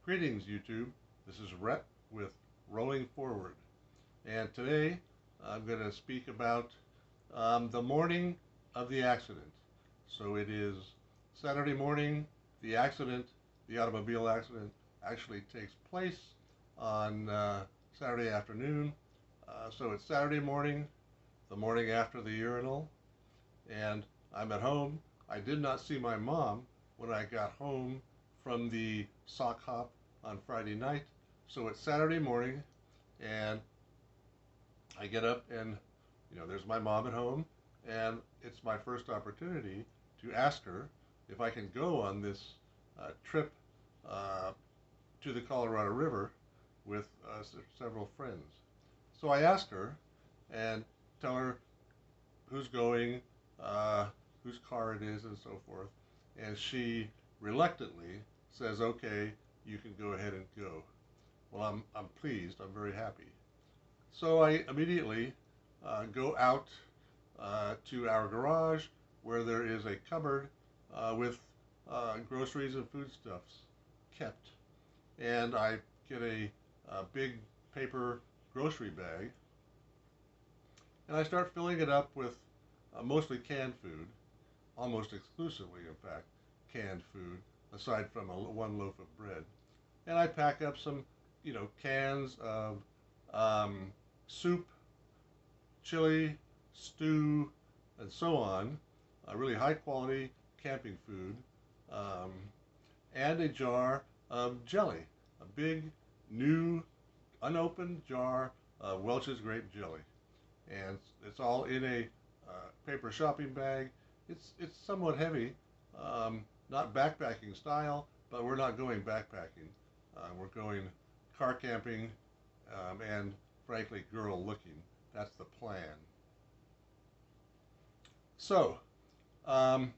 Greetings, YouTube. This is Rhett with Rolling Forward. And today I'm going to speak about the morning of the accident. So it is Saturday morning. The accident, the automobile accident, actually takes place on Saturday afternoon. So it's Saturday morning, the morning after the urinal, and I'm at home. I did not see my mom when I got home from the sock hop on Friday night. So it's Saturday morning, and I get up, and there's my mom at home, and it's my first opportunity to ask her if I can go on this trip uh, to the Colorado River with several friends. So I ask her and tell her who's going, uh, whose car it is, and so forth. And she reluctantly says, "Okay, you can go ahead and go." Well, I'm pleased. I'm very happy. So I immediately go out to our garage where there is a cupboard with groceries and foodstuffs kept. And I get a big paper grocery bag, and I start filling it up with mostly canned food, almost exclusively, in fact, canned food, aside from one loaf of bread. And I pack up some, cans of soup, chili, stew, and so on, really high quality camping food, um, and a jar of jelly, a big, new, unopened jar of Welch's grape jelly. And it's all in a paper shopping bag. It's somewhat heavy, not backpacking style, but we're not going backpacking. We're going car camping, and frankly, girl looking. That's the plan. So I'm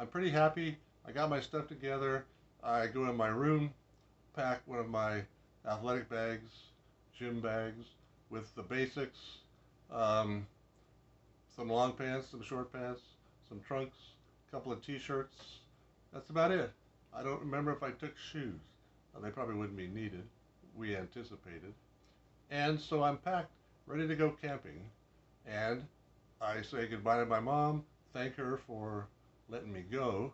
pretty happy. I got my stuff together. I go in my room, pack one of my athletic bags, gym bags, with the basics, um, some long pants, some short pants, some trunks, a couple of t-shirts. That's about it. I don't remember if I took shoes. They probably wouldn't be needed. We anticipated. And so I'm packed, ready to go camping. And I say goodbye to my mom, thank her for letting me go,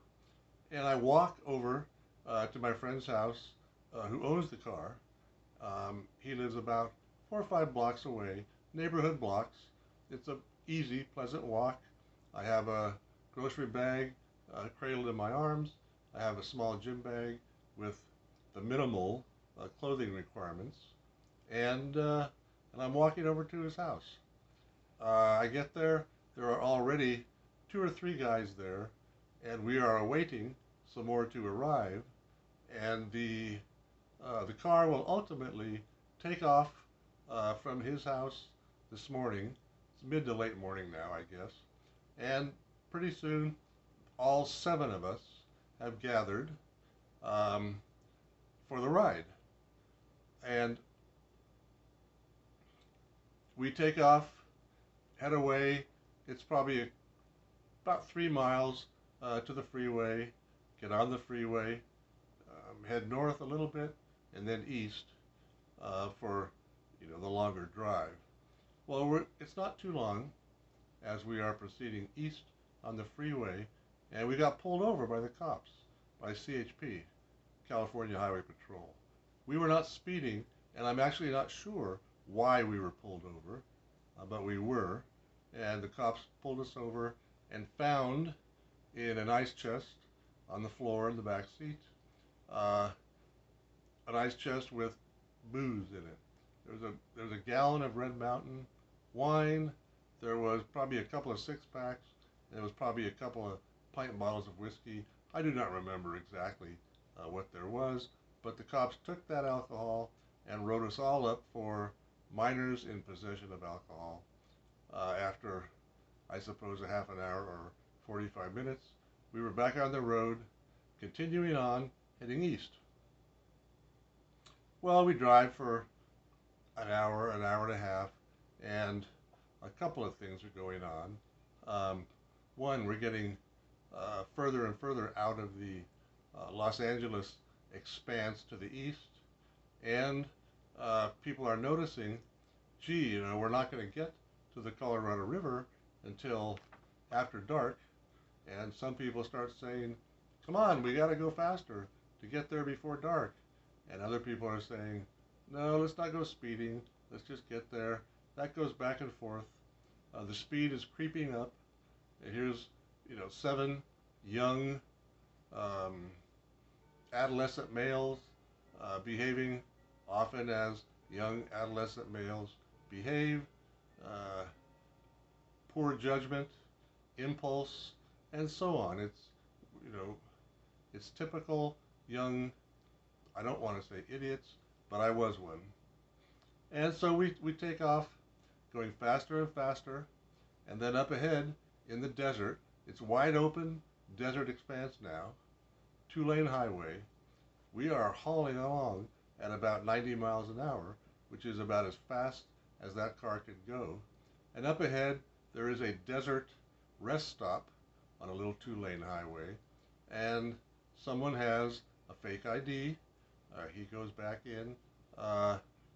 and I walk over to my friend's house who owns the car. He lives about 4 or 5 blocks away, neighborhood blocks. It's a easy, pleasant walk. I have a grocery bag cradled in my arms. I have a small gym bag with the minimal clothing requirements, and I'm walking over to his house. I get there. There are already 2 or 3 guys there, and we are awaiting some more to arrive. And the car will ultimately take off from his house this morning. It's mid to late morning now, I guess. And pretty soon, all 7 of us have gathered um, for the ride. And we take off, head away. It's probably about 3 miles to the freeway. Get on the freeway, head north a little bit, and then east for the longer drive. Well, it's not too long as we are proceeding east on the freeway, and we got pulled over by the cops, by CHP, California Highway Patrol. We were not speeding, and I'm actually not sure why we were pulled over, but we were. And the cops pulled us over and found in an ice chest on the floor in the back seat uh, an ice chest with booze in it. There's a gallon of Red Mountain wine. There was probably a couple of 6-packs. There was probably a couple of pint bottles of whiskey. I do not remember exactly what there was, but the cops took that alcohol and wrote us all up for minors in possession of alcohol after, I suppose, a half an hour or 45 minutes. We were back on the road, continuing on, heading east. Well, we drive for an hour and a half, and a couple of things are going on. One, we're getting further and further out of the Los Angeles expanse to the east, and people are noticing, gee, we're not going to get to the Colorado River until after dark, and some people start saying, come on, we got to go faster to get there before dark. And other people are saying, no, let's not go speeding, let's just get there. That goes back and forth. The speed is creeping up. And here's, 7 young um, adolescent males behaving often as young adolescent males behave. Uh, Poor judgment, impulse, and so on. You know, it's typical young, I don't want to say idiots, but I was one. And so we take off going faster and faster, and then up ahead in the desert, it's wide open desert expanse now, 2-lane highway. We are hauling along at about 90 miles an hour, which is about as fast as that car could go. And up ahead, there is a desert rest stop on a little 2-lane highway, and someone has a fake ID. He goes back in,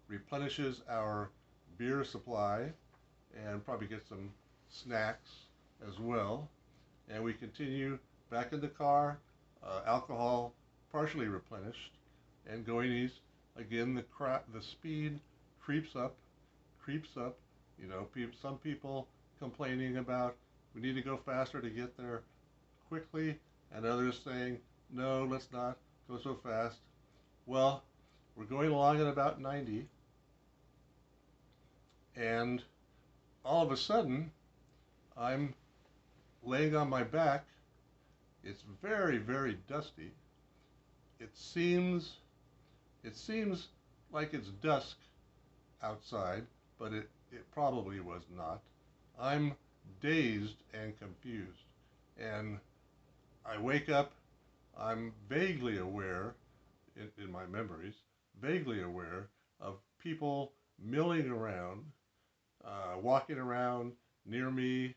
replenishes our beer supply, and probably gets some snacks as well. And we continue back in the car, alcohol partially replenished, and going east. Again, the speed creeps up, creeps up. Some people complaining about we need to go faster to get there quickly, and others saying, no, let's not go so fast. Well, we're going along at about 90, and all of a sudden, I'm laying on my back. It's very, very dusty. It seems like it's dusk outside, but it probably was not. I'm dazed and confused, and I wake up. I'm vaguely aware, in my memories, vaguely aware of people milling around, walking around near me.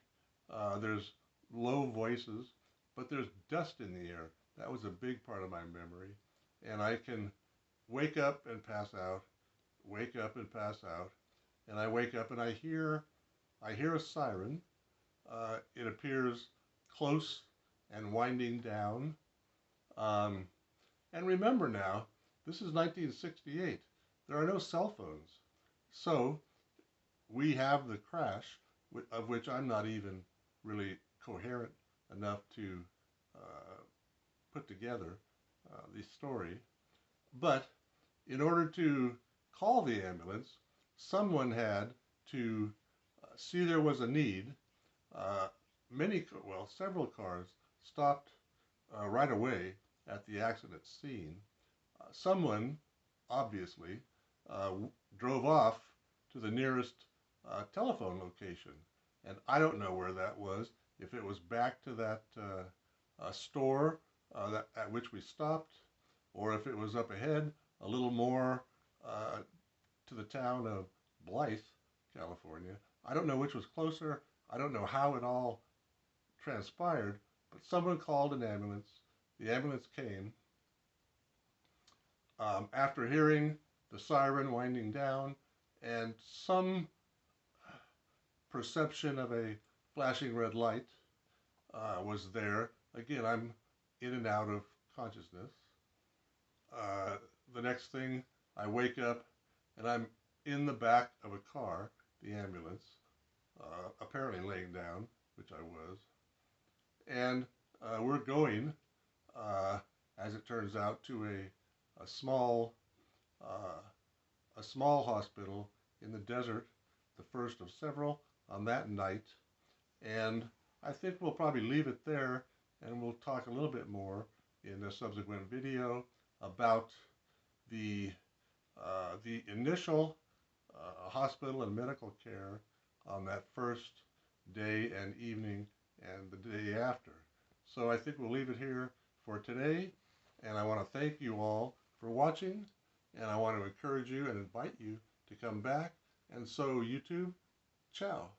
There's low voices, but there's dust in the air. That was a big part of my memory. And I can wake up and pass out, wake up and pass out. And I wake up and I hear a siren. It appears close and winding down. Um, and remember now, this is 1968. There are no cell phones. So we have the crash, of which I'm not even really coherent enough to put together the story. But in order to call the ambulance, someone had to see there was a need. Uh, Several cars stopped right away at the accident scene. Someone, obviously, drove off to the nearest telephone location. And I don't know where that was, if it was back to that store at which we stopped, or if it was up ahead a little more to the town of Blythe, California. I don't know which was closer. I don't know how it all transpired, but someone called an ambulance. The ambulance came. After hearing the siren winding down and some perception of a flashing red light was there. Again, I'm in and out of consciousness. The next thing, I wake up and I'm in the back of a car, the ambulance, apparently laying down, which I was. And we're going, as it turns out, to a small hospital in the desert, the first of several on that night. And I think we'll probably leave it there, and we'll talk a little bit more in a subsequent video about the initial hospital and medical care on that first day and evening and the day after. So I think we'll leave it here for today, and I want to thank you all for watching, and I want to encourage you and invite you to come back. And so YouTube, ciao.